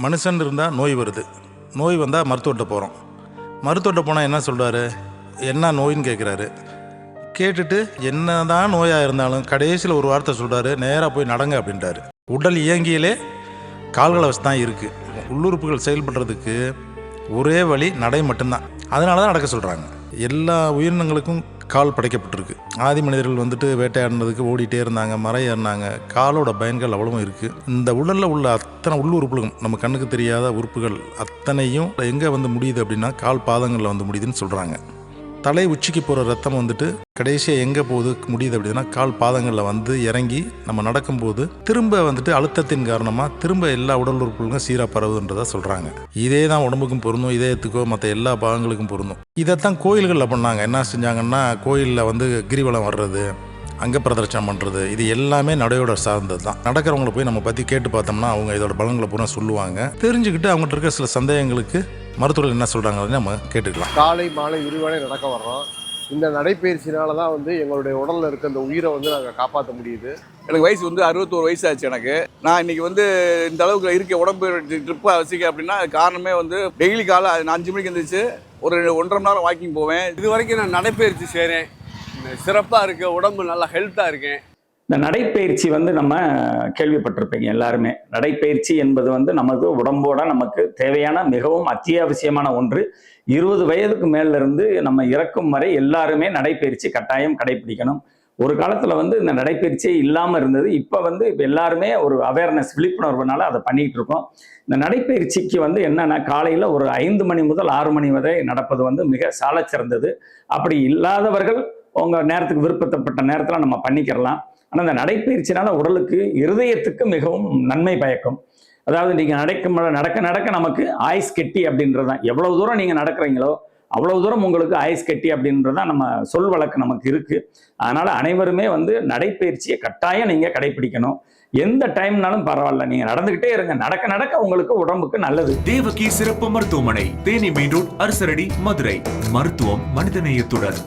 மனுஷன் இருந்தால் நோய் வருது, நோய் வந்தால் மருத்துவர்கிட்ட போகிறோம். மருத்துவர்கிட்ட போனால் என்ன சொல்கிறாரு, என்ன நோயின்னு கேட்குறாரு. கேட்டுட்டு என்ன தான் நோயாக இருந்தாலும் கடைசியில் ஒரு வார்த்தை சொல்கிறாரு, நேராக போய் நடங்க அப்படின்றாரு. உடல் இயங்கியிலே கால்களை வச்சு தான் இருக்குது. உள்ளுறுப்புகள் செயல்படுறதுக்கு ஒரே வழி நடை மட்டும்தான். அதனால தான் நடக்க சொல்கிறாங்க. எல்லா உயிரினங்களுக்கும் கால் படைக்கப்பட்டிருக்கு. ஆதி மனிதர்கள் வந்துட்டு வேட்டையாடினதுக்கு ஓடிட்டே இருந்தாங்க, மரம் ஏறினாங்க. காலோட பயன்கள் அவ்வளவும் இருக்குது. இந்த உடலில் உள்ள அத்தனை உள்ளுறுப்புகளும், நம்ம கண்ணுக்கு தெரியாத உறுப்புகள் அத்தனையும் எங்கே வந்து முடியுது அப்படின்னா கால் பாதங்களில் வந்து முடியுதுன்னு சொல்கிறாங்க. தலை உச்சிக்கு போகிற ரத்தம் வந்துட்டு கடைசியாக எங்கே போகுது முடியுது அப்படின்னா கால் பாதங்களில் வந்து இறங்கி நம்ம நடக்கும்போது திரும்ப வந்துட்டு அழுத்தத்தின் காரணமாக திரும்ப எல்லா உடல் உறுப்புகளுக்கும் சீராக பரவுதுன்றதை சொல்கிறாங்க. இதே தான் உடம்புக்கும் பொருந்தும், இதயத்துக்கோ மற்ற எல்லா பாகங்களுக்கும் பொருந்தும். இதைத்தான் கோயில்களில் பண்ணாங்க. என்ன செஞ்சாங்கன்னா, கோயிலில் வந்து கிரிவலம் வர்றது, அங்கே பிரதர்ஷனம் பண்ணுறது, இது எல்லாமே நடையோட சார்ந்தது தான். நடக்கிறவங்களை போய் நம்ம பற்றி கேட்டு பார்த்தோம்னா அவங்க இதோட பலன்களை பூரா சொல்லுவாங்க. தெரிஞ்சுக்கிட்டு அவங்கள்ட்ட இருக்க சில சந்தேகங்களுக்கு மருத்துவர்கள் என்ன சொல்கிறாங்க நம்ம கேட்டுக்கலாம். காலை மாலை இருவேளை நடக்க வர்றோம். இந்த நடைப்பயிற்சினால தான் வந்து எங்களுடைய உடலில் இருக்க அந்த உயிரை வந்து நாங்கள் காப்பாற்ற முடியுது. எனக்கு வயசு வந்து 61 வயசு ஆச்சு. எனக்கு நான் இன்னைக்கு வந்து இந்த அளவுக்கு இருக்க உடம்பு ட்ரிப்பு அவசியம் அப்படின்னா காரணமே வந்து டெய்லி காலை 5 மணிக்கு எழுந்திரிச்சு ஒரு 1.5 மணி நேரம் வாக்கிங் போவேன். இது வரைக்கும் நான் நடைப்பயிற்சி செய்கிறேன், சிறப்பாக இருக்குது, உடம்பு நல்லா ஹெல்த்தாக இருக்கேன். இந்த நடைப்பயிற்சி வந்து நம்ம கேள்விப்பட்டிருப்பீங்க எல்லாருமே. நடைப்பயிற்சி என்பது வந்து நமக்கு உடம்போட நமக்கு தேவையான மிகவும் அத்தியாவசியமான ஒன்று. 20 வயதுக்கு மேல இருந்து நம்ம இறக்கும் வரை எல்லாருமே நடைப்பயிற்சி கட்டாயம் கடைபிடிக்கணும். ஒரு காலத்துல வந்து இந்த நடைப்பயிற்சியே இல்லாம இருந்தது. இப்ப வந்து எல்லாருமே ஒரு அவேர்னஸ், விழிப்புணர்வுனால அதை பண்ணிட்டு இருக்கோம். இந்த நடைப்பயிற்சிக்கு வந்து என்னன்னா, காலையில ஒரு 5 மணி முதல் 6 மணி வரை நடப்பது வந்து மிக சால சிறந்தது. அப்படி இல்லாதவர்கள் உங்க நேரத்துக்கு விருப்பப்பட்ட நேரத்துல நம்ம பண்ணிக்கிறலாம். ஆனால் இந்த நடைப்பயிற்சினால உடலுக்கு, இருதயத்துக்கு மிகவும் நன்மை பயக்கும். அதாவது நீங்கள் நடக்க நடக்க நமக்கு ஆயுஸ் கெட்டி அப்படின்றது தான். எவ்வளவு தூரம் நீங்கள் நடக்கிறீங்களோ அவ்வளவு தூரம் உங்களுக்கு ஆயுஸ் கெட்டி அப்படின்றது தான் நம்ம சொல் வழக்கு நமக்கு இருக்கு. அதனால அனைவருமே வந்து நடைப்பயிற்சியை கட்டாயம் நீங்க கடைபிடிக்கணும். எந்த டைம்னாலும் பரவாயில்ல, நீங்க நடந்துகிட்டே இருங்க. நடக்க நடக்க உங்களுக்கு உடம்புக்கு நல்லது. தேவகி சிறப்பு மருத்துவமனை, தேனி மெயின் ரோட், அரசரடி, மதுரை. மருத்துவம் மனிதநேயத்துடன்.